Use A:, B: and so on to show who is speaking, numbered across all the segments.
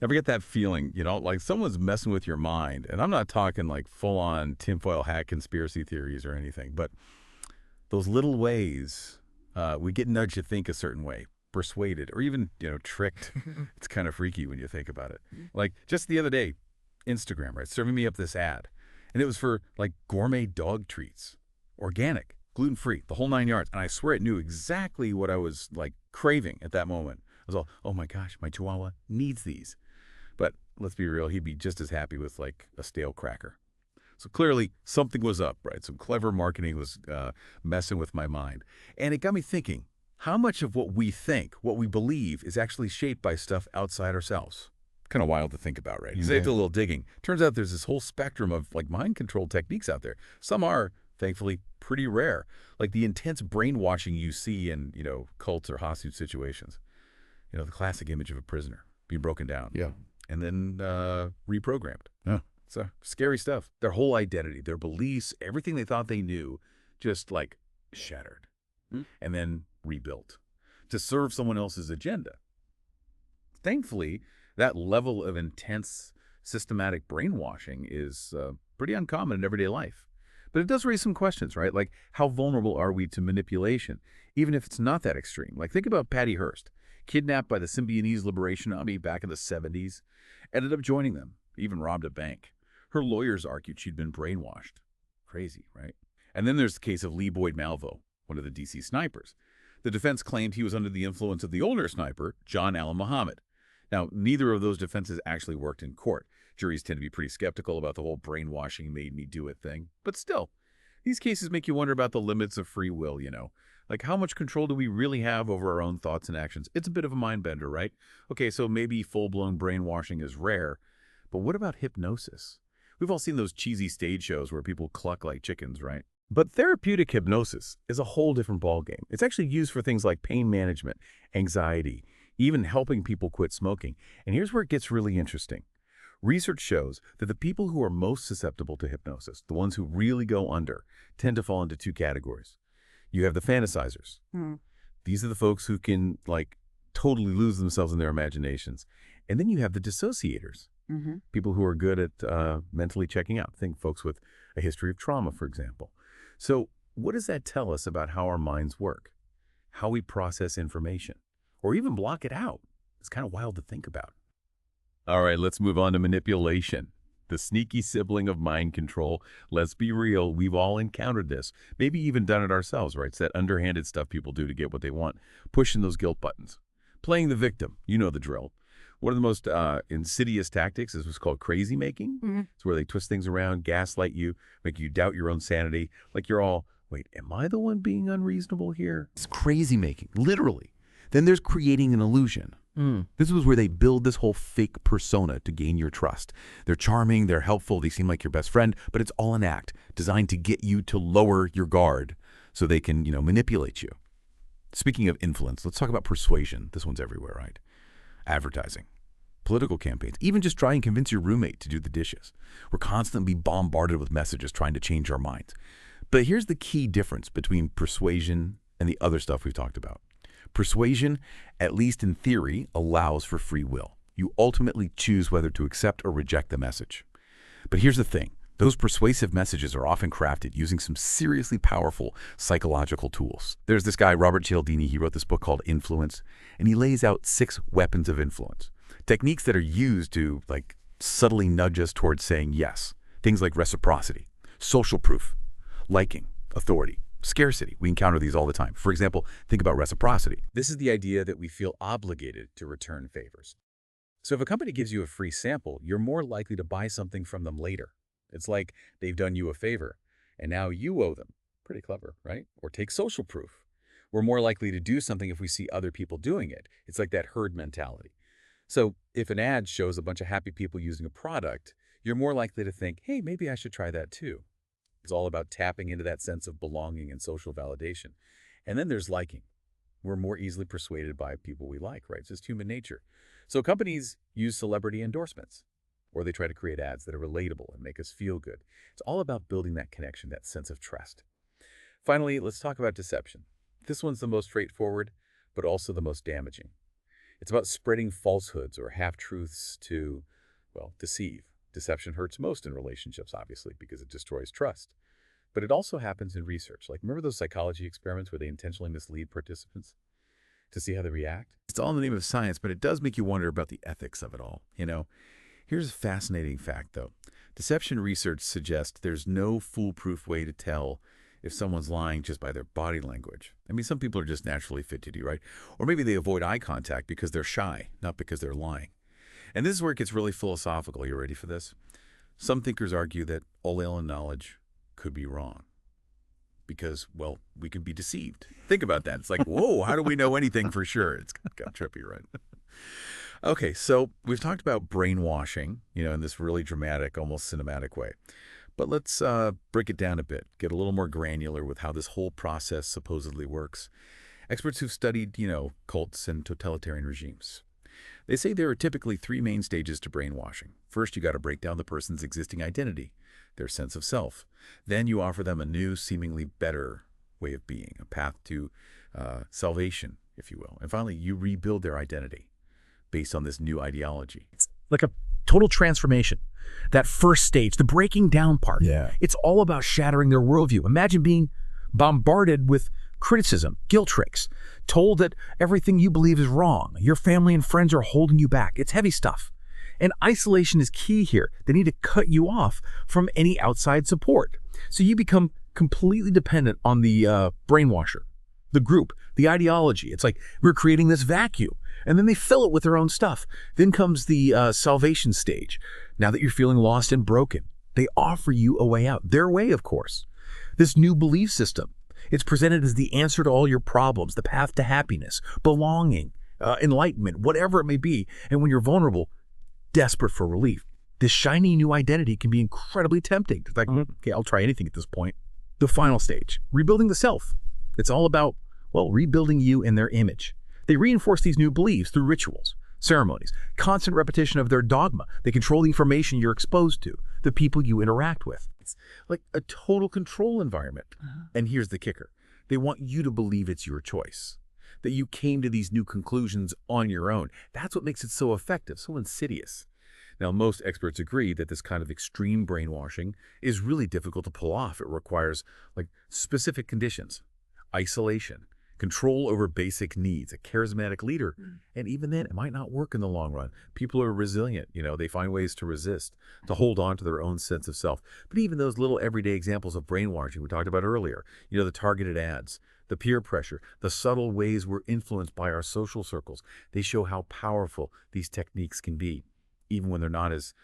A: Ever get that feeling, like someone's messing with your mind? And I'm not talking like full-on tinfoil hat conspiracy theories or anything, but those little ways we get nudged to think a certain way, persuaded, or even, tricked. It's kind of freaky when you think about it. Like just the other day, Instagram, right, serving me up this ad. And it was for like gourmet dog treats, organic, gluten-free, the whole 9 yards. And I swear it knew exactly what I was like craving at that moment. I was all, oh my gosh, my chihuahua needs these. But let's be real, he'd be just as happy with like a stale cracker. So clearly something was up, right? Some clever marketing was messing with my mind. And it got me thinking, how much of what we think, what we believe, is actually shaped by stuff outside ourselves? Kind of wild to think about, right? So I did a little digging. Turns out there's this whole spectrum of like mind control techniques out there. Some are, thankfully, pretty rare, like the intense brainwashing you see in, cults or hostage situations. The classic image of a prisoner being broken down.
B: Yeah.
A: And then reprogrammed.
B: Yeah.
A: So scary stuff. Their whole identity, their beliefs, everything they thought they knew, just like shattered and then rebuilt to serve someone else's agenda. Thankfully, that level of intense, systematic brainwashing is pretty uncommon in everyday life. But it does raise some questions, right? Like, how vulnerable are we to manipulation, even if it's not that extreme? Like, think about Patty Hearst, kidnapped by the Symbionese Liberation Army back in the 70s, ended up joining them, even robbed a bank. Her lawyers argued she'd been brainwashed. Crazy, right? And then there's the case of Lee Boyd Malvo, one of the DC snipers. The defense claimed he was under the influence of the older sniper, John Allen Muhammad. Now, neither of those defenses actually worked in court. Juries tend to be pretty skeptical about the whole brainwashing made me do it thing. But still, these cases make you wonder about the limits of free will, Like, how much control do we really have over our own thoughts and actions? It's a bit of a mind bender, right? Okay, so maybe full-blown brainwashing is rare, but what about hypnosis? We've all seen those cheesy stage shows where people cluck like chickens, right? But therapeutic hypnosis is a whole different ballgame. It's actually used for things like pain management, anxiety, even helping people quit smoking. And here's where it gets really interesting. Research shows that the people who are most susceptible to hypnosis, the ones who really go under, tend to fall into two categories. You have the fantasizers. These are the folks who can, like, totally lose themselves in their imaginations. And then you have the dissociators, people who are good at mentally checking out. Think folks with a history of trauma, for example. So what does that tell us about how our minds work, how we process information, or even block it out? It's kind of wild to think about. All right, let's move on to manipulation. The sneaky sibling of mind control. Let's be real, we've all encountered this. Maybe even done it ourselves, right? It's that underhanded stuff people do to get what they want. Pushing those guilt buttons. Playing the victim. You know the drill. One of the most insidious tactics is what's called crazy making. It's where they twist things around, gaslight you, make you doubt your own sanity. Like you're all, wait, am I the one being unreasonable here? It's crazy making, literally. Then there's creating an illusion. This was where they build this whole fake persona to gain your trust. They're charming, they're helpful, they seem like your best friend, but it's all an act designed to get you to lower your guard so they can, manipulate you. Speaking of influence, let's talk about persuasion. This one's everywhere, right? Advertising, political campaigns, even just try and convince your roommate to do the dishes. We're constantly bombarded with messages trying to change our minds. But here's the key difference between persuasion and the other stuff we've talked about. Persuasion, at least in theory, allows for free will. You ultimately choose whether to accept or reject the message. But here's the thing. Those persuasive messages are often crafted using some seriously powerful psychological tools. There's this guy, Robert Cialdini. He wrote this book called Influence, and he lays out 6 weapons of influence. Techniques that are used to, like, subtly nudge us towards saying yes. Things like reciprocity, social proof, liking, authority, scarcity. We encounter these all the time. For example, think about reciprocity. This is the idea that we feel obligated to return favors. So if a company gives you a free sample, you're more likely to buy something from them later. It's like they've done you a favor, and now you owe them. Pretty clever, right? Or take social proof. We're more likely to do something if we see other people doing it. It's like that herd mentality. So if an ad shows a bunch of happy people using a product, you're more likely to think, hey, maybe I should try that too. It's all about tapping into that sense of belonging and social validation. And then there's liking. We're more easily persuaded by people we like, right? It's just human nature. So companies use celebrity endorsements, or they try to create ads that are relatable and make us feel good. It's all about building that connection, that sense of trust. Finally, let's talk about deception. This one's the most straightforward, but also the most damaging. It's about spreading falsehoods or half-truths to, well, deceive. Deception hurts most in relationships, obviously, because it destroys trust. But it also happens in research. Like, remember those psychology experiments where they intentionally mislead participants to see how they react? It's all in the name of science, but it does make you wonder about the ethics of it all, you know? Here's a fascinating fact, though. Deception research suggests there's no foolproof way to tell if someone's lying just by their body language. I mean, some people are just naturally fidgety, right? Or maybe they avoid eye contact because they're shy, not because they're lying. And this is where it gets really philosophical. You ready for this? Some thinkers argue that all alien knowledge could be wrong because, well, we can be deceived. Think about that. It's like, whoa, how do we know anything for sure? It's kind of trippy, right? Okay, so we've talked about brainwashing, in this really dramatic, almost cinematic way. But let's break it down a bit, get a little more granular with how this whole process supposedly works. Experts who've studied, cults and totalitarian regimes. They say there are typically three main stages to brainwashing. First, you got to break down the person's existing identity, their sense of self. Then you offer them a new, seemingly better way of being, a path to salvation, if you will. And finally, you rebuild their identity based on this new ideology.
B: It's like a total transformation. That first stage, the breaking down part, it's all about shattering their worldview. Imagine being bombarded with criticism, guilt tricks, told that everything you believe is wrong. Your family and friends are holding you back. It's heavy stuff. And isolation is key here. They need to cut you off from any outside support. So you become completely dependent on the brainwasher, the group, the ideology. It's like we're creating this vacuum. And then they fill it with their own stuff. Then comes the salvation stage. Now that you're feeling lost and broken, they offer you a way out. Their way, of course. This new belief system. It's presented as the answer to all your problems, the path to happiness, belonging, enlightenment, whatever it may be. And when you're vulnerable, desperate for relief, this shiny new identity can be incredibly tempting. It's like, okay, I'll try anything at this point. The final stage, rebuilding the self. It's all about, well, rebuilding you in their image. They reinforce these new beliefs through rituals, ceremonies, constant repetition of their dogma. They control the information you're exposed to, the people you interact with. It's like a total control environment. And here's the kicker. They want you to believe it's your choice, that you came to these new conclusions on your own. That's what makes it so effective, so insidious. Now, most experts agree that this kind of extreme brainwashing is really difficult to pull off. It requires specific conditions, isolation, control over basic needs, a charismatic leader. And even then, it might not work in the long run. People are resilient, they find ways to resist, to hold on to their own sense of self. But even those little everyday examples of brainwashing we talked about earlier, the targeted ads, the peer pressure, the subtle ways we're influenced by our social circles, they show how powerful these techniques can be, even when they're not as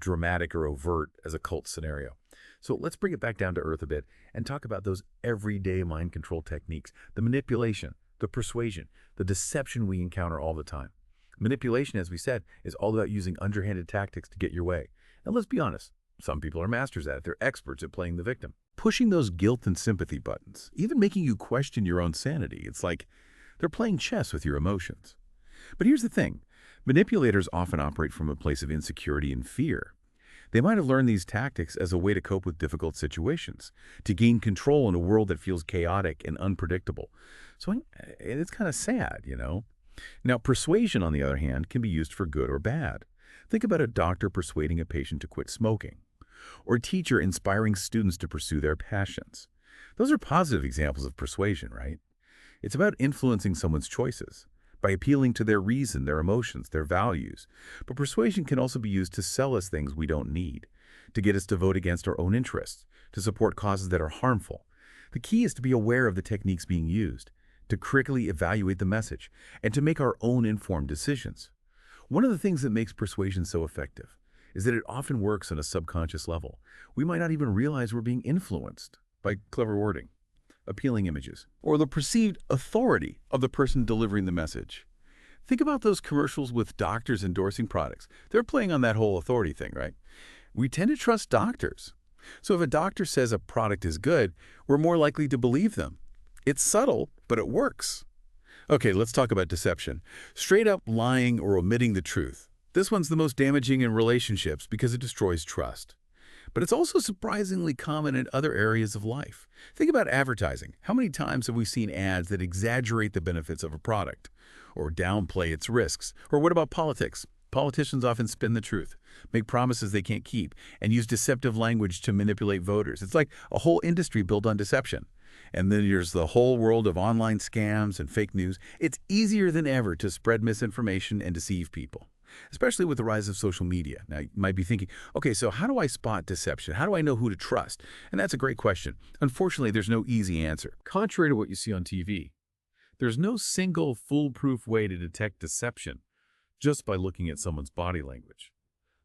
B: dramatic or overt as a cult scenario. So let's bring it back down to earth a bit and talk about those everyday mind control techniques, the manipulation, the persuasion, the deception we encounter all the time. Manipulation, as we said, is all about using underhanded tactics to get your way. And let's be honest, some people are masters at it. They're experts at playing the victim. Pushing those guilt and sympathy buttons, even making you question your own sanity. It's like they're playing chess with your emotions. But here's the thing. Manipulators often operate from a place of insecurity and fear. They might have learned these tactics as a way to cope with difficult situations, to gain control in a world that feels chaotic and unpredictable. So it's kind of sad, Now, persuasion, on the other hand, can be used for good or bad. Think about a doctor persuading a patient to quit smoking, or a teacher inspiring students to pursue their passions. Those are positive examples of persuasion, right? It's about influencing someone's choices by appealing to their reason, their emotions, their values. But persuasion can also be used to sell us things we don't need, to get us to vote against our own interests, to support causes that are harmful. The key is to be aware of the techniques being used, to critically evaluate the message, and to make our own informed decisions. One of the things that makes persuasion so effective is that it often works on a subconscious level. We might not even realize we're being influenced by clever wording, appealing images, or the perceived authority of the person delivering the message. Think about those commercials with doctors endorsing products. They're playing on that whole authority thing, right? We tend to trust doctors. So if a doctor says a product is good, we're more likely to believe them. It's subtle, but it works. Okay, let's talk about deception. Straight up lying or omitting the truth. This one's the most damaging in relationships because it destroys trust.
A: But it's also surprisingly common in other areas of life. Think about advertising. How many times have we seen ads that exaggerate the benefits of a product or downplay its risks? Or what about politics? Politicians often spin the truth, make promises they can't keep, and use deceptive language to manipulate voters. It's like a whole industry built on deception. And then there's the whole world of online scams and fake news. It's easier than ever to spread misinformation and deceive people, especially with the rise of social media. Now, you might be thinking, okay, so how do I spot deception? How do I know who to trust? And that's a great question. Unfortunately, there's no easy answer. Contrary to what you see on TV, there's no single foolproof way to detect deception just by looking at someone's body language.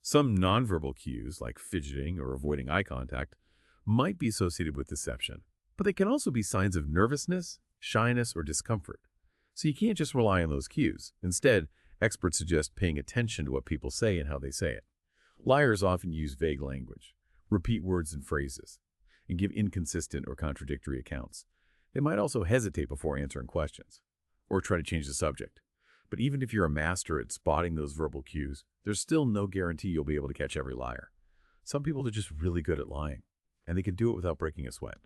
A: Some nonverbal cues, like fidgeting or avoiding eye contact, might be associated with deception, but they can also be signs of nervousness, shyness, or discomfort. So you can't just rely on those cues. Instead, experts suggest paying attention to what people say and how they say it. Liars often use vague language, repeat words and phrases, and give inconsistent or contradictory accounts. They might also hesitate before answering questions, or try to change the subject. But even if you're a master at spotting those verbal cues, there's still no guarantee you'll be able to catch every liar. Some people are just really good at lying, and they can do it without breaking a sweat.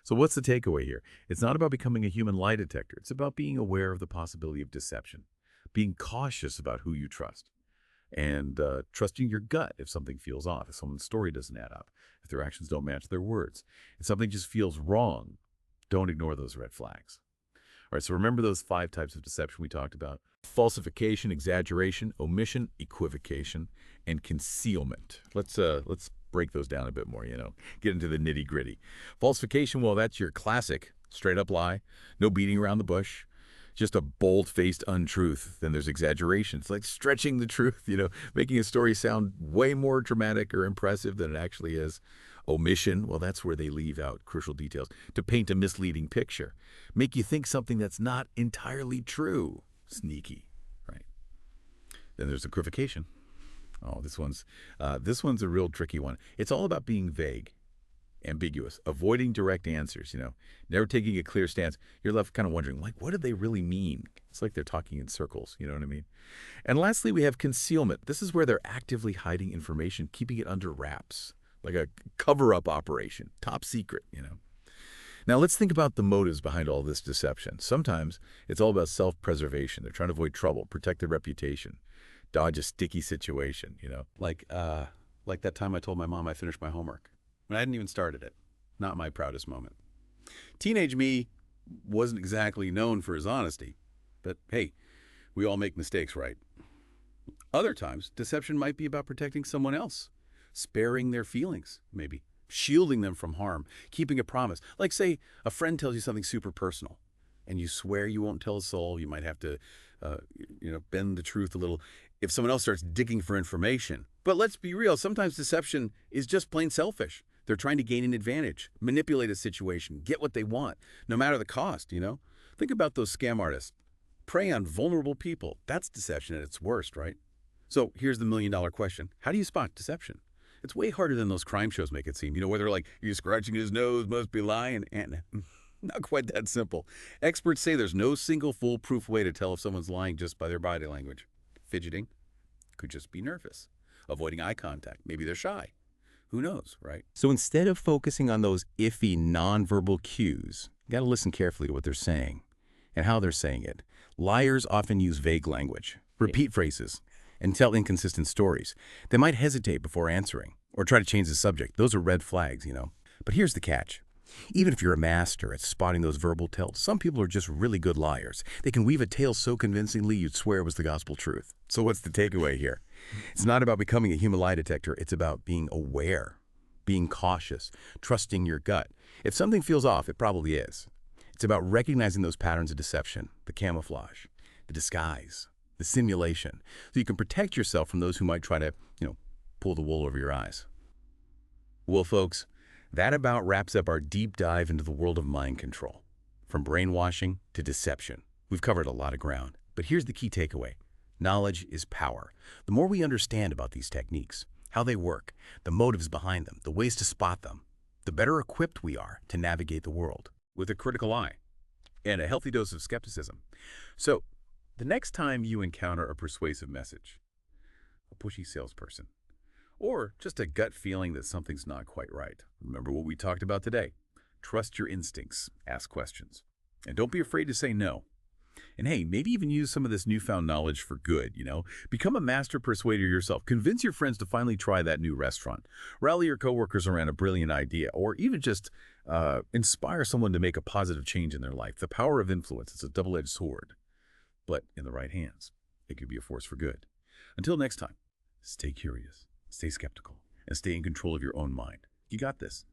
A: So what's the takeaway here? It's not about becoming a human lie detector. It's about being aware of the possibility of deception, being cautious about who you trust, and trusting your gut if something feels off, if someone's story doesn't add up, if their actions don't match their words. If something just feels wrong, don't ignore those red flags. All right, so remember those 5 types of deception we talked about: falsification, exaggeration, omission, equivocation, and concealment. Let's break those down a bit more, get into the nitty-gritty. Falsification, well, that's your classic straight-up lie, no beating around the bush, just a bold-faced untruth. Then there's exaggeration. It's like stretching the truth, making a story sound way more dramatic or impressive than it actually is. Omission, well, that's where they leave out crucial details to paint a misleading picture, make you think something that's not entirely true. Sneaky, right? Then there's equivocation. Oh, this one's a real tricky one. It's all about being vague, ambiguous, avoiding direct answers, never taking a clear stance. You're left kind of wondering, like, what did they really mean? It's like they're talking in circles, you know what I mean? And lastly, we have concealment. This is where they're actively hiding information, keeping it under wraps, like a cover-up operation, top secret, Now, let's think about the motives behind all this deception. Sometimes it's all about self-preservation. They're trying to avoid trouble, protect their reputation, dodge a sticky situation, Like that time I told my mom I finished my homework when I hadn't even started it. Not my proudest moment. Teenage me wasn't exactly known for his honesty, but hey, we all make mistakes, right? Other times, deception might be about protecting someone else, sparing their feelings, maybe, shielding them from harm, keeping a promise. Like, say, a friend tells you something super personal, and you swear you won't tell a soul. You might have to, bend the truth a little if someone else starts digging for information. But let's be real, sometimes deception is just plain selfish. They're trying to gain an advantage, manipulate a situation, get what they want, no matter the cost, Think about those scam artists. Prey on vulnerable people. That's deception at its worst, right? So here's the million-dollar question. How do you spot deception? It's way harder than those crime shows make it seem. Where they're like, you're scratching his nose, must be lying. And not quite that simple. Experts say there's no single foolproof way to tell if someone's lying just by their body language. Fidgeting could just be nervous. Avoiding eye contact. Maybe they're shy. Who knows, right? So instead of focusing on those iffy nonverbal cues, you got to listen carefully to what they're saying and how they're saying it. Liars often use vague language, repeat phrases, and tell inconsistent stories. They might hesitate before answering or try to change the subject. Those are red flags, But here's the catch. Even if you're a master at spotting those verbal tells, some people are just really good liars. They can weave a tale so convincingly you'd swear it was the gospel truth. So what's the takeaway here? It's not about becoming a human lie detector. It's about being aware, being cautious, trusting your gut. If something feels off, it probably is. It's about recognizing those patterns of deception, the camouflage, the disguise, the simulation, so you can protect yourself from those who might try to, pull the wool over your eyes. Well, folks, that about wraps up our deep dive into the world of mind control. From brainwashing to deception, we've covered a lot of ground. But here's the key takeaway. Knowledge is power. The more we understand about these techniques, how they work, the motives behind them, the ways to spot them, the better equipped we are to navigate the world with a critical eye and a healthy dose of skepticism. So, the next time you encounter a persuasive message, a pushy salesperson, or just a gut feeling that something's not quite right. Remember what we talked about today. Trust your instincts, ask questions, and don't be afraid to say no. And hey, maybe even use some of this newfound knowledge for good, Become a master persuader yourself. Convince your friends to finally try that new restaurant. Rally your coworkers around a brilliant idea, or even just inspire someone to make a positive change in their life. The power of influence is a double-edged sword, but in the right hands, it could be a force for good. Until next time, stay curious, stay skeptical, and stay in control of your own mind. You got this.